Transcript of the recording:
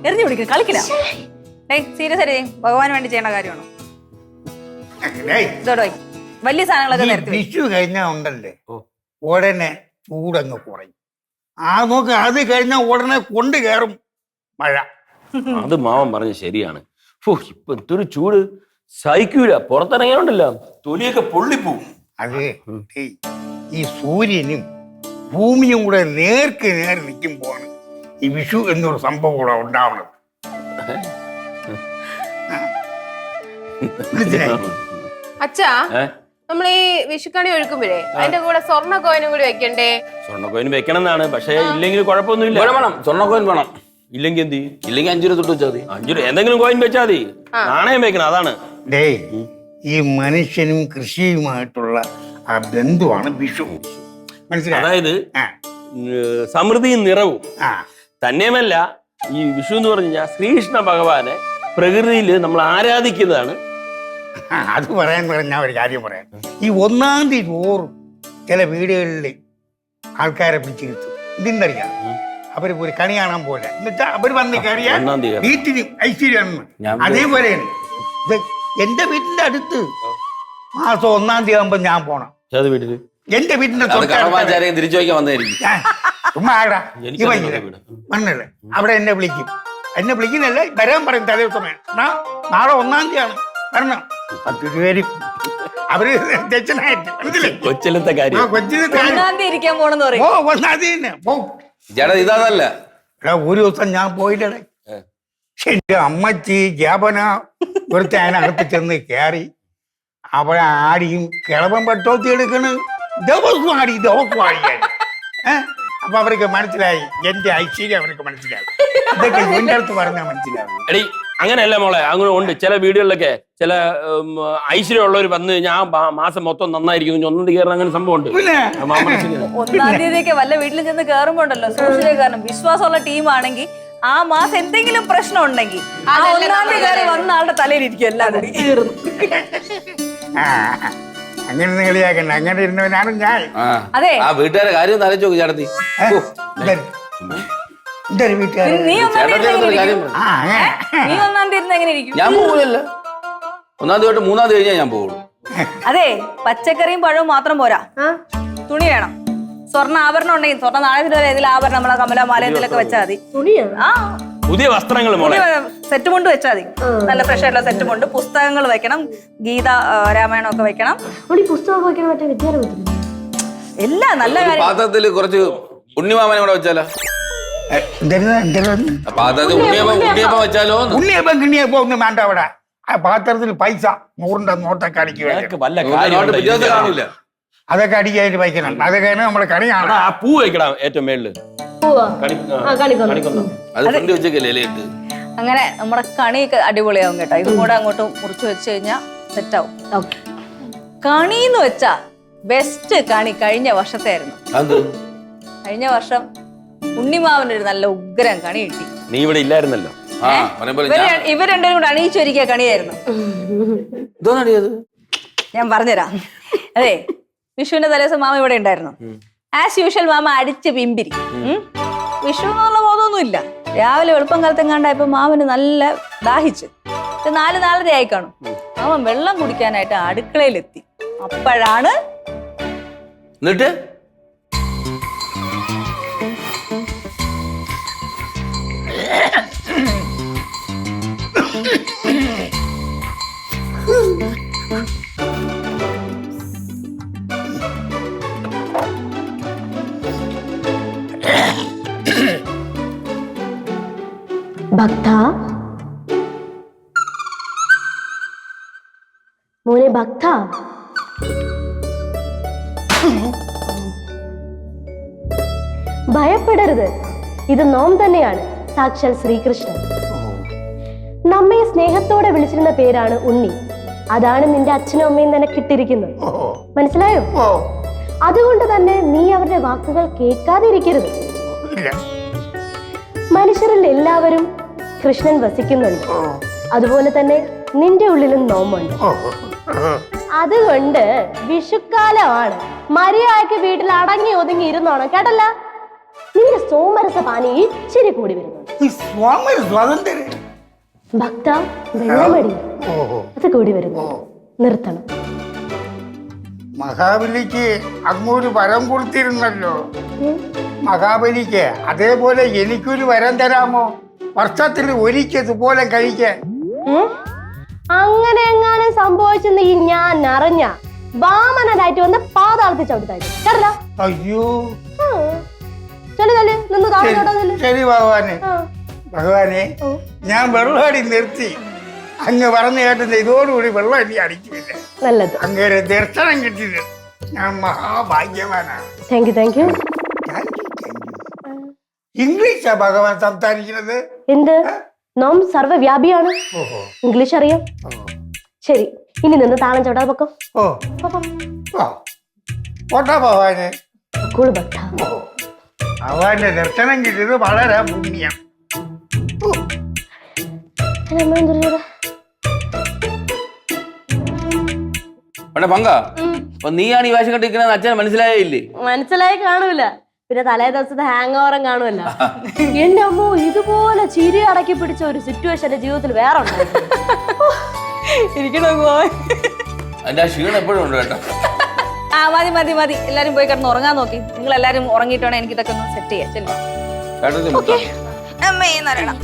എറിഞ്ഞു പിടിക്കും, കളിക്കില്ല. സീരിയസ് ആയിട്ട് ഭഗവാന് വേണ്ടി ചെയ്യേണ്ട കാര്യമാണോ? ഇതോടോ വലിയ സാധനങ്ങളൊക്കെ നേരത്തെ വിഷു കഴിഞ്ഞാൽ ഉണ്ടല്ലേ ഉടനെ ചൂടങ്ങ് കുറയും. നോക്ക്, അത് കഴിഞ്ഞാൽ ഉടനെ കൊണ്ട് കയറും മഴ. അത് മാവൻ പറഞ്ഞ ശരിയാണ്. ഇപ്പൊ എന്തൊരു ചൂട് സഹിക്കൂല. പുറത്തിറങ്ങിയോണ്ടല്ലോ തൊലിയൊക്കെ പൊള്ളിപ്പോവും. അത് ഈ സൂര്യനും ഭൂമിയും കൂടെ നേർക്ക് നേർ നിൽക്കുമ്പോഴാണ് ഈ വിഷു എന്നൊരു സംഭവം കൂടെ ഉണ്ടാവുന്നത്. അച്ഛാ, നമ്മൾ ഈ വിഷുക്കണി ഒഴുക്കുമ്പോഴേ അതിന്റെ കൂടെ സ്വർണ്ണ കോയിനും കൂടി വെക്കണ്ടേ? സ്വർണ്ണ കോയിൻ വെക്കണം എന്നാണ്, പക്ഷെ ഇല്ലെങ്കിൽ കുഴപ്പമൊന്നുമില്ല. വേണം, സ്വർണ്ണ കോയിൻ വേണം. ഇല്ലെങ്കിൽ എന്ത് ചെയ്യും? ഇല്ലെങ്കിൽ 5 രൂപ തൊട്ട് വെച്ചാൽ മതി. 5 രൂപ എന്തെങ്കിലും കോയിൻ വെച്ചാൽ മതി. നാണയം വെക്കണം, അതാണ്. ഈ മനുഷ്യനും കൃഷിയുമായിട്ടുള്ള ആ ബന്ധുവാണ് വിഷു. മനസ്സിലായി? അതായത് സമൃദ്ധിയും നിറവും. തന്നെയുമല്ല, ഈ വിഷു എന്ന് പറഞ്ഞു കഴിഞ്ഞാൽ ശ്രീകൃഷ്ണ ഭഗവാനെ പ്രകൃതിയിൽ നമ്മൾ ആരാധിക്കുന്നതാണ്. അത് പറയാൻ പറഞ്ഞാൽ ഒരു കാര്യം പറയാം. ഈ 1-ാം തീയതി ചോറും ചില വീടുകളിൽ ആൾക്കാരെ പിടിച്ചിരുത്തും. ഇതിന്നറിയാം, അവര് ഒരു കണി കാണാൻ പോലെ എന്നിട്ട് അവര് വന്ന് കയറിയാൽ വീട്ടിന് ഐശ്വര്യം. അതേപോലെയാണ് ഇത്. എന്റെ വീട്ടിന്റെ അടുത്ത് മാസം 1-ാം തീയതി ആകുമ്പോ ഞാൻ പോണം. വീട്ടില് എന്റെ വീട്ടിന്റെ തിരിച്ചു വയ്ക്കാൻ വന്നായിരിക്കും. ചുമ്മാ മണ്ണല്ലേ അവിടെ എന്നെ വിളിക്കും. എന്നെ വിളിക്കുന്നല്ലേ വരാൻ പറയും. തലേ ദിവസം നാളെ 1-ാം തീയതിയാണ് വരണം. 10 രൂപ അവര് ദക്ഷിണായിട്ട് കൊച്ചിലത്തെ കാര്യം. 1-ാം തീയതി ഇരിക്കാൻ പോണെന്ന് പറയും. 1-ാം തീയതി ഇതല്ല. ഒരു ദിവസം ഞാൻ പോയില്ലേ, എന്റെ അമ്മച്ചി ജാപന ഒരുത്തെ അതിനകത്ത് ചെന്ന് കയറി അവളെ ആടിയും കിളവൻ പെട്ടോത്തി എടുക്കണ്. ദിവസം ആടി അപ്പൊ അവർക്ക് മനസ്സിലായി എന്റെ ഐശ്വര്യം. അവർക്ക് മനസ്സിലായി. ഇതൊക്കെ എന്റെ അടുത്ത് പറഞ്ഞാൽ മനസ്സിലാവും. എടി അങ്ങനെയല്ല മോളെ, അങ്ങനെ ഉണ്ട്. ചില വീടുകളിലൊക്കെ ചില ഐശ്വര്യം ഉള്ളവർ വന്ന് ഞാൻ മാസം മൊത്തം നന്നായിരിക്കും 1-ാം തീയതി കയറുന്ന അങ്ങനെ സംഭവം ഉണ്ട്. 1-ാം തീയതിയൊക്കെ വല്ല വീട്ടിലും ചെന്ന് കയറുമ്പോണ്ടല്ലോ സൂക്ഷിച്ചേ. കാരണം വിശ്വാസമുള്ള ടീമാണെങ്കിൽ ആ മാസം എന്തെങ്കിലും പ്രശ്നം ഉണ്ടെങ്കിൽ ആ 1-ാം തീയതി കയറി വന്ന ആളുടെ തലയിലിരിക്കും എല്ലാം കൂടി തീർന്നു. അങ്ങനെ കളിയാക്കണ്ട. അങ്ങനെ ഇരുന്നവനാണ് ഞാൻ. അതെ, ആ വീട്ടുകാരെ കാര്യം ആലോചിച്ച് നോക്ക് ചേട്ടത്തി. നീ 1-ാം തീയതി എങ്ങനെ ഇരിക്കും? ഞാൻ പോകില്ലല്ലോ. 1-ാം തീയതി തൊട്ട് 3-ാം തീയതി ഞാൻ പോകുള്ളൂ. അതെ, പച്ചക്കറിയും പഴവും മാത്രം പോരാ, തുണി വേണം. സ്വർണ്ണ ആഭരണം ഉണ്ടെങ്കിൽ സ്വർണ്ണ നാണയത്തിന്റെ ഏതെങ്കിലും ആഭരണം നമ്മളെ കമല മാല എന്തെങ്കിലുമൊക്കെ വെച്ചാൽ മതി. പുതിയ വസ്ത്രങ്ങൾ സെറ്റ് മുണ്ട് വെച്ചാൽ മതി. നല്ല ഫ്രഷ് ആയിട്ടുള്ള സെറ്റ് മുണ്ട്. പുസ്തകങ്ങൾ വെക്കണം. ഗീത രാമായണം ഒക്കെ വെക്കണം. എല്ലാം നല്ല കാര്യം. പാത്രത്തിൽ കുറച്ച് ഉണ്ണിമാമനെ കൂടെ വെച്ചാലോ? വെച്ചാലോ? ഉണ്ണിയപ്പം കിണ്ണിയപ്പോ ഒന്നും വേണ്ട. അവിടെ ആ പാത്രത്തിൽ പൈസ 100ന്റെ നോട്ടൊക്കെ അടിക്കുക. അതൊക്കെ അടിക്കായിട്ട് വയ്ക്കണം. അതൊക്കെ നമ്മുടെ കണിയാണ്. ആ പൂ വെക്കണം ഏറ്റവും മേളില്. അങ്ങനെ നമ്മുടെ കണിയൊക്കെ അടിപൊളിയാവും കേട്ടോ. ഇതും കൂടെ അങ്ങോട്ടും മുറിച്ച് വെച്ച് കഴിഞ്ഞാൽ സെറ്റാവും. കണിന്ന് വെച്ചാ ബെസ്റ്റ് കണി കഴിഞ്ഞ വർഷത്തായിരുന്നു. കഴിഞ്ഞ വർഷം ഉണ്ണിമാവനൊരു നല്ല ഉഗ്രം കണി കിട്ടി. നീ ഇവിടെ ഇല്ലായിരുന്നല്ലോ. ഇവർ രണ്ടുപേരും കൂടെ അണിയിച്ചൊരുക്കിയ കണിയായിരുന്നു. ഞാൻ പറഞ്ഞുതരാം. അതെ, വിഷുവിന്റെ തലേദിവസം മാമ ഇവിടെ ഉണ്ടായിരുന്നു. ആസ് യൂഷ്വൽ മാമ അടിച്ച് പിമ്പിരി. വിഷു എന്നുള്ള ബോധമൊന്നുമില്ല. രാവിലെ വെളുപ്പം കാലത്തെങ്ങാണ്ടായപ്പോ മാമന് നല്ല ദാഹിച്ച് 4:30 ആയി കാണും. മാമൻ വെള്ളം കുടിക്കാനായിട്ട് അടുക്കളയിലെത്തി. അപ്പോഴാണ് എന്നിട്ട് ഭക്ത, മോനെ ഭക്ത, ഭയപ്പെടരുത്. ഇത് നോം തന്നെയാണ്, സാക്ഷാൽ ശ്രീകൃഷ്ണൻ. നമ്മെ സ്നേഹത്തോടെ വിളിച്ചിരുന്ന പേരാണ് ഉണ്ണി. അതാണ് നിന്റെ അച്ഛനും അമ്മയും തന്നെ കിട്ടിയിരിക്കുന്നത്. മനസ്സിലായോ? അതുകൊണ്ട് തന്നെ നീ അവരുടെ വാക്കുകൾ കേൾക്കാതിരിക്കരുത്. മനുഷ്യരിൽ എല്ലാവരും കൃഷ്ണൻ വസിക്കുന്നുണ്ട്. അതുപോലെ തന്നെ നിന്റെ ഉള്ളിലും നോമുണ്ട്. അതുകൊണ്ട് വിഷുക്കാലമാണ്. മര്യാദയ്ക്ക് വീട്ടിൽ അടങ്ങി ഒതുങ്ങി ഇരുന്നോണം കേട്ടല്ല. നിന്റെ സോമരസ പാനി ഇച്ചിരി കൂടി വരുന്നുണ്ട്. ഈ സ്വാമി സ്വാതന്ത്ര്യം. ഭക്ത വെള്ളമടി ഓഹോ. അത് കൂടി വരുന്നു. നിർത്തണം. മഹാബലിക്ക് അങ്ങൊരു വരം കൊടുത്തിരുന്നല്ലോ. ഉം. മഹാബലിക്ക് അതേപോലെ എനിക്കൊരു വരം തരാമോ? വർഷത്തിൽ ഒരിക്കൽ ഇതുപോലെ കഴിക്കാൻ. ഉം? അങ്ങനെ എങ്ങാനും സംഭവിച്ചെന്നെങ്കിൽ ഞാൻ അറിഞ്ഞ വാമനായിട്ട് വന്ന് പാതാളത്തിൽ ചവിട്ടിത്തായിരുന്നു കേട്ടല്ല. അയ്യോ. ചെല്ലു ചെല്ലു നിന്ന് താഴെ ശരി, ചോട്ടാ ചെല്ലു. ശരി ഭഗവാനെ. ആ. ഭഗവാനെ, ഞാൻ വെള്ളമടി നിർത്തി. അങ്ങ് പറഞ്ഞു കേട്ടത് ഇതോടുകൂടി വെള്ളം എനിക്ക് അടിക്കില്ല. നല്ലത്. അങ്ങേരെ ദർശനം കിട്ടിയത് ഞാൻ മഹാഭാഗ്യവാനാണ്. Thank you thank you. ഇംഗ്ലീഷാ ഭഗവാൻ സംസാരിക്കുന്നത്. എന്ത്? നോം സർവ്വവ്യാപിയാണ്. ഓഹോ. ഇംഗ്ലീഷ് അറിയാം. ഓ. ശരി, ഇനി നിന്ന് താളം ചവിട്ടാതെ പൊക്കോ. ഓ. ഓ. പോട്ടാ ഭഗവാനെ. കൂള് ഭക്ത. ഓ. ഭഗവാന്റെ ദർശനം കിട്ടിയത് വളരെ പുണ്യം. ഓ. പണ്ടേ പങ്ക അപ്പൊ നീയാണ് ഈ വേഷം കെട്ടിരിക്കുന്നത് അച്ഛൻ മനസ്സിലായേ ഇല്ലേ? മനസ്സിലായി കാണൂല, പിന്നെ തലേ ദിവസത്തെ ഹാങ് ഓവറും കാണുമല്ലോ. എന്റെ അമ്മോ, ഇതുപോലെ ചിരി അടക്കി പിടിച്ച ഒരു സിറ്റുവേഷൻ എന്റെ ജീവിതത്തിൽ വേറെ ഉണ്ടായിരുന്നു. ഇരിക്കണോ അതിന്റെ ആ ക്ഷീണം എപ്പോഴും ഉണ്ട് കേട്ടോ. ആ മതി മതി മതി, എല്ലാരും പോയി കിടന്ന് ഉറങ്ങാൻ നോക്കി. നിങ്ങൾ എല്ലാരും ഉറങ്ങിയിട്ടാണ് എനിക്ക് ഇതൊക്കെ ഒന്ന് സെറ്റ് ചെയ്യാം. ചെല്ലു. കേട്ടോ അമ്മേ എന്നറിയണം.